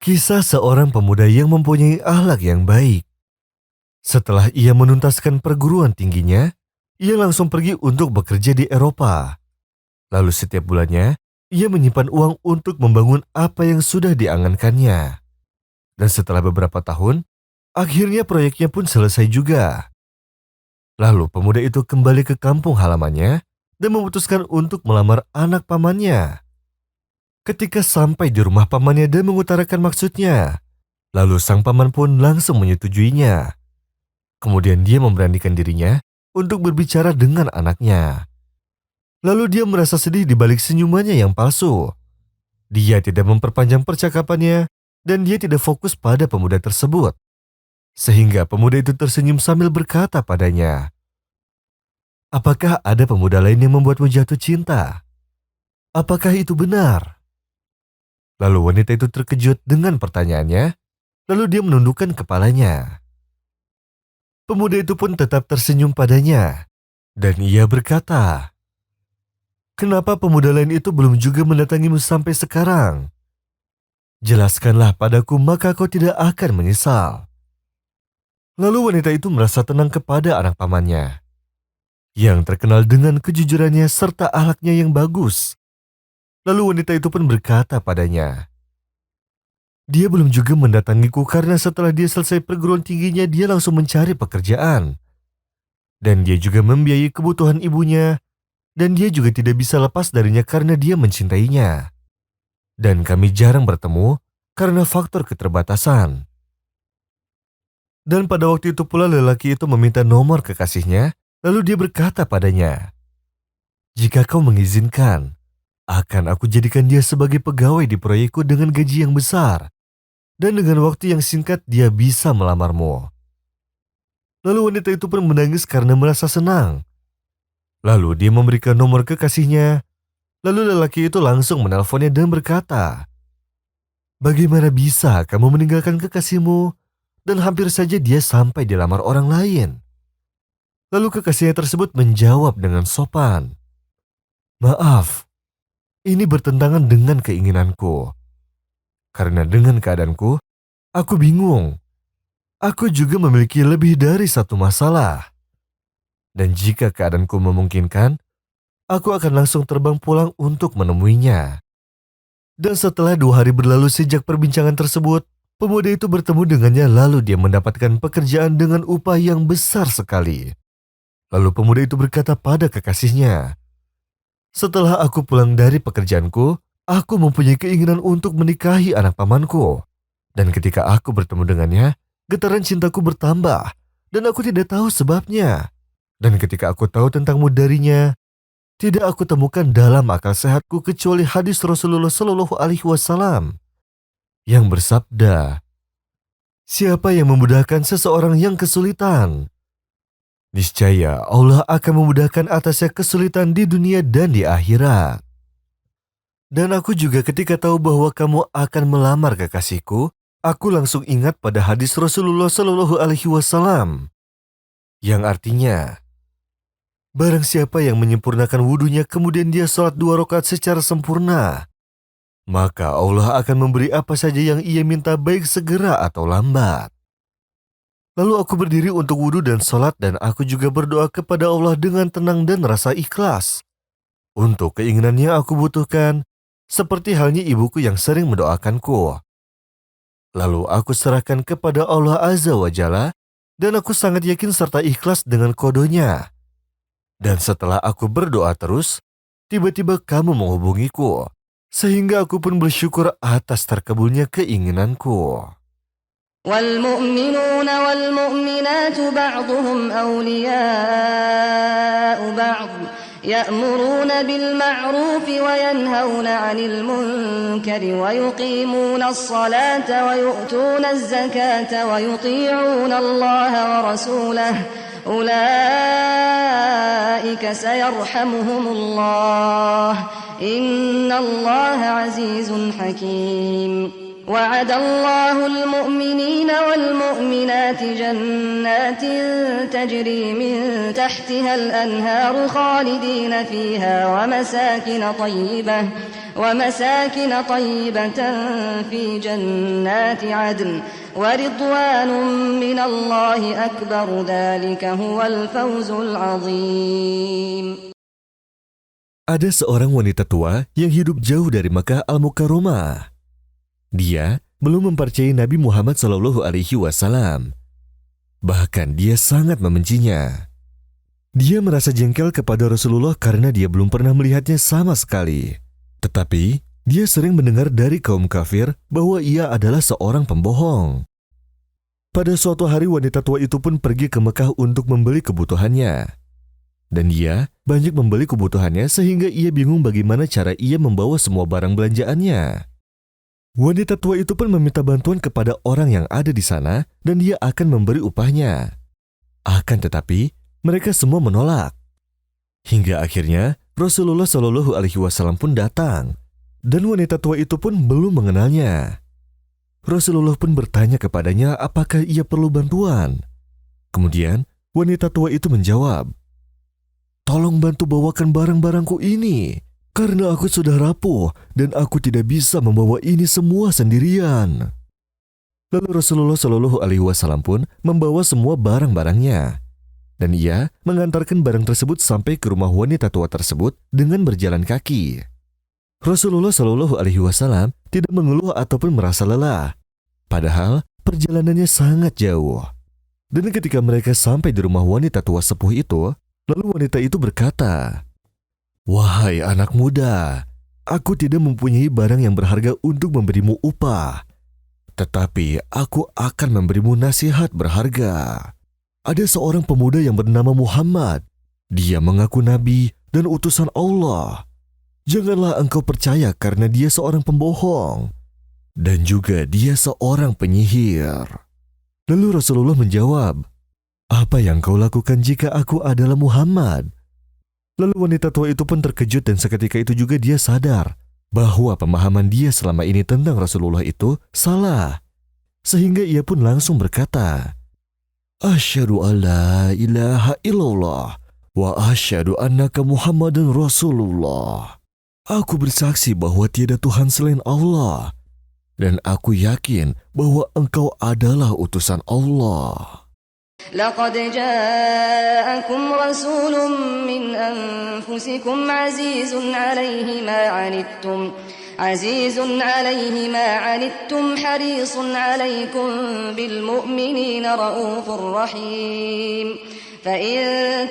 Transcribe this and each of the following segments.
Kisah seorang pemuda yang mempunyai akhlak yang baik. Setelah ia menuntaskan perguruan tingginya, ia langsung pergi untuk bekerja di Eropa. Lalu setiap bulannya, ia menyimpan uang untuk membangun apa yang sudah diangankannya. Dan setelah beberapa tahun, akhirnya proyeknya pun selesai juga. Lalu pemuda itu kembali ke kampung halamannya dan memutuskan untuk melamar anak pamannya. Ketika sampai di rumah pamannya dan mengutarakan maksudnya, lalu sang paman pun langsung menyetujuinya. Kemudian dia memberanikan dirinya untuk berbicara dengan anaknya. Lalu dia merasa sedih di balik senyumannya yang palsu. Dia tidak memperpanjang percakapannya dan dia tidak fokus pada pemuda tersebut. Sehingga pemuda itu tersenyum sambil berkata padanya, "Apakah ada pemuda lain yang membuatmu jatuh cinta? Apakah itu benar?" Lalu wanita itu terkejut dengan pertanyaannya, lalu dia menundukkan kepalanya. Pemuda itu pun tetap tersenyum padanya, dan ia berkata, "Kenapa pemuda lain itu belum juga mendatangimu sampai sekarang? Jelaskanlah padaku maka kau tidak akan menyesal." Lalu wanita itu merasa tenang kepada anak pamannya, yang terkenal dengan kejujurannya serta akhlaknya yang bagus. Lalu wanita itu pun berkata padanya, "Dia belum juga mendatangiku karena setelah dia selesai perguruan tingginya dia langsung mencari pekerjaan. Dan dia juga membiayai kebutuhan ibunya, dan dia juga tidak bisa lepas darinya karena dia mencintainya. Dan kami jarang bertemu karena faktor keterbatasan." Dan pada waktu itu pula lelaki itu meminta nomor kekasihnya, lalu dia berkata padanya, "Jika kau mengizinkan, akan aku jadikan dia sebagai pegawai di proyekku dengan gaji yang besar, dan dengan waktu yang singkat dia bisa melamarmu." Lalu wanita itu pun menangis karena merasa senang. Lalu dia memberikan nomor kekasihnya, lalu lelaki itu langsung menelponnya dan berkata, "Bagaimana bisa kamu meninggalkan kekasihmu?" Dan hampir saja dia sampai dilamar orang lain. Lalu kekasihnya tersebut menjawab dengan sopan, "Maaf, ini bertentangan dengan keinginanku. Karena dengan keadaanku, aku bingung. Aku juga memiliki lebih dari satu masalah. Dan jika keadaanku memungkinkan, aku akan langsung terbang pulang untuk menemuinya." Dan setelah 2 hari berlalu sejak perbincangan tersebut, pemuda itu bertemu dengannya lalu dia mendapatkan pekerjaan dengan upah yang besar sekali. Lalu pemuda itu berkata pada kekasihnya, "Setelah aku pulang dari pekerjaanku, aku mempunyai keinginan untuk menikahi anak pamanku. Dan ketika aku bertemu dengannya, getaran cintaku bertambah dan aku tidak tahu sebabnya. Dan ketika aku tahu tentangmu darinya, tidak aku temukan dalam akal sehatku kecuali hadis Rasulullah Shallallahu Alaihi Wasallam yang bersabda, 'Siapa yang memudahkan seseorang yang kesulitan, niscaya Allah akan memudahkan atasnya kesulitan di dunia dan di akhirat.' Dan aku juga ketika tahu bahwa kamu akan melamar kekasihku, aku langsung ingat pada hadis Rasulullah Shallallahu Alaihi Wasallam yang artinya, barang siapa yang menyempurnakan wudunya kemudian dia sholat 2 rakaat secara sempurna, maka Allah akan memberi apa saja yang ia minta baik segera atau lambat." Lalu aku berdiri untuk wudhu dan sholat dan aku juga berdoa kepada Allah dengan tenang dan rasa ikhlas. Untuk keinginan yang aku butuhkan, seperti halnya ibuku yang sering mendoakanku. Lalu aku serahkan kepada Allah Azza wa Jalla dan aku sangat yakin serta ikhlas dengan kodonya. Dan setelah aku berdoa terus, tiba-tiba kamu menghubungiku, sehingga aku pun bersyukur atas terkabulnya keinginanku. والمؤمنون والمؤمنات بعضهم أولياء بعض يأمرون بالمعروف وينهون عن المنكر ويقيمون الصلاة ويؤتون الزكاة ويطيعون الله ورسوله أولئك سيرحمهم الله إن الله عزيز حكيم وعد الله المؤمنين والمؤمنات جنات تجري من تحتها الأنهار خالدين فيها ومساكن طيبة في جنات عدن ورضوان من الله أكبر ذلك هو الفوز العظيم. Ada seorang wanita tua yang hidup jauh dari Makkah Al-Mukarramah. Dia belum mempercayai Nabi Muhammad SAW. Bahkan dia sangat membencinya. Dia merasa jengkel kepada Rasulullah karena dia belum pernah melihatnya sama sekali. Tetapi dia sering mendengar dari kaum kafir bahwa ia adalah seorang pembohong. Pada suatu hari wanita tua itu pun pergi ke Mekah untuk membeli kebutuhannya. Dan dia banyak membeli kebutuhannya sehingga ia bingung bagaimana cara ia membawa semua barang belanjaannya. Wanita tua itu pun meminta bantuan kepada orang yang ada di sana dan dia akan memberi upahnya. Akan tetapi mereka semua menolak. Hingga akhirnya Rasulullah SAW pun datang dan wanita tua itu pun belum mengenalnya. Rasulullah pun bertanya kepadanya apakah ia perlu bantuan. Kemudian wanita tua itu menjawab, "Tolong bantu bawakan barang-barangku ini, karena aku sudah rapuh dan aku tidak bisa membawa ini semua sendirian." Lalu Rasulullah SAW pun membawa semua barang-barangnya. Dan ia mengantarkan barang tersebut sampai ke rumah wanita tua tersebut dengan berjalan kaki. Rasulullah SAW tidak mengeluh ataupun merasa lelah. Padahal perjalanannya sangat jauh. Dan ketika mereka sampai di rumah wanita tua sepuh itu, lalu wanita itu berkata, "Wahai anak muda, aku tidak mempunyai barang yang berharga untuk memberimu upah. Tetapi aku akan memberimu nasihat berharga. Ada seorang pemuda yang bernama Muhammad. Dia mengaku nabi dan utusan Allah. Janganlah engkau percaya karena dia seorang pembohong. Dan juga dia seorang penyihir." Lalu Rasulullah menjawab, "Apa yang kau lakukan jika aku adalah Muhammad?" Lalu wanita tua itu pun terkejut dan seketika itu juga dia sadar bahwa pemahaman dia selama ini tentang Rasulullah itu salah. Sehingga ia pun langsung berkata, "Asyhadu an la ilaha illallah wa asyhadu annaka Muhammadan Rasulullah." Aku bersaksi bahwa tiada Tuhan selain Allah dan aku yakin bahwa engkau adalah utusan Allah. لقد جاءكم رسول من أنفسكم عزيز عليه ما عنتم حريص عليكم بالمؤمنين رؤوف رحيم فإن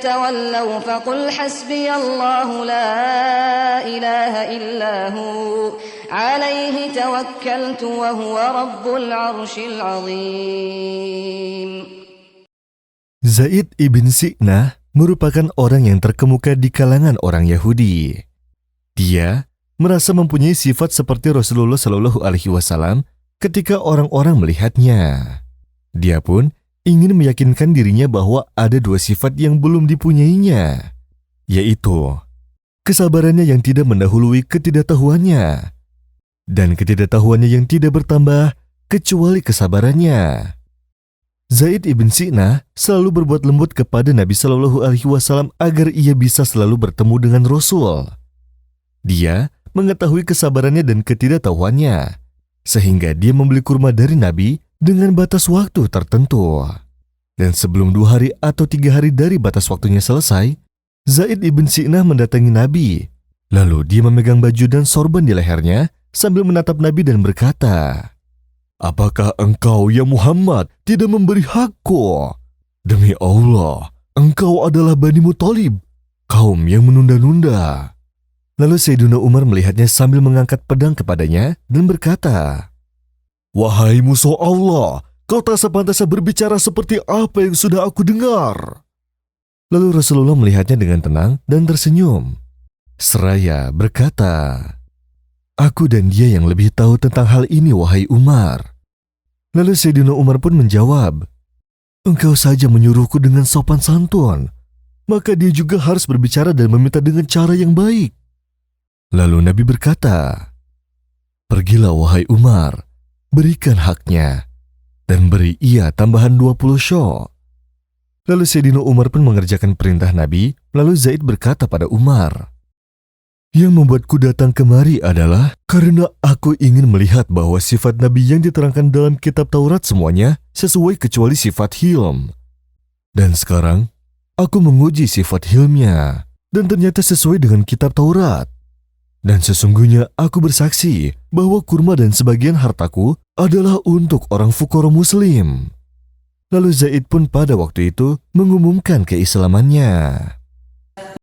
تولوا فقل حسبي الله لا إله إلا هو عليه توكلت وهو رب العرش العظيم. Zaid ibn Si'nah merupakan orang yang terkemuka di kalangan orang Yahudi. Dia merasa mempunyai sifat seperti Rasulullah SAW ketika orang-orang melihatnya. Dia pun ingin meyakinkan dirinya bahwa ada dua sifat yang belum dipunyainya, yaitu kesabarannya yang tidak mendahului ketidaktahuannya, dan ketidaktahuannya yang tidak bertambah kecuali kesabarannya. Zaid ibn Si'nah selalu berbuat lembut kepada Nabi SAW agar ia bisa selalu bertemu dengan Rasul. Dia mengetahui kesabarannya dan ketidaktahuannya, sehingga dia membeli kurma dari Nabi dengan batas waktu tertentu. Dan sebelum 2 hari atau 3 hari dari batas waktunya selesai, Zaid ibn Si'nah mendatangi Nabi. Lalu dia memegang baju dan sorban di lehernya sambil menatap Nabi dan berkata, "Apakah engkau, ya Muhammad, tidak memberi hakku? Demi Allah, engkau adalah Bani Muthalib, kaum yang menunda-nunda." Lalu Sayyidina Umar melihatnya sambil mengangkat pedang kepadanya dan berkata, "Wahai musuh Allah, kau tak sepantasnya berbicara seperti apa yang sudah aku dengar." Lalu Rasulullah melihatnya dengan tenang dan tersenyum. Seraya berkata, "Aku dan dia yang lebih tahu tentang hal ini, wahai Umar." Lalu Sayyidina Umar pun menjawab, "Engkau saja menyuruhku dengan sopan santun, maka dia juga harus berbicara dan meminta dengan cara yang baik." Lalu Nabi berkata, "Pergilah wahai Umar, berikan haknya, dan beri ia tambahan 20 syok." Lalu Sayyidina Umar pun mengerjakan perintah Nabi, lalu Zaid berkata pada Umar, Yang membuatku datang kemari adalah karena aku ingin melihat bahwa sifat Nabi yang diterangkan dalam kitab Taurat semuanya sesuai kecuali sifat hilm. Dan sekarang, aku menguji sifat hilmnya dan ternyata sesuai dengan kitab Taurat. Dan sesungguhnya aku bersaksi bahwa kurma dan sebagian hartaku adalah untuk orang fukara muslim. Lalu Zaid pun pada waktu itu mengumumkan keislamannya.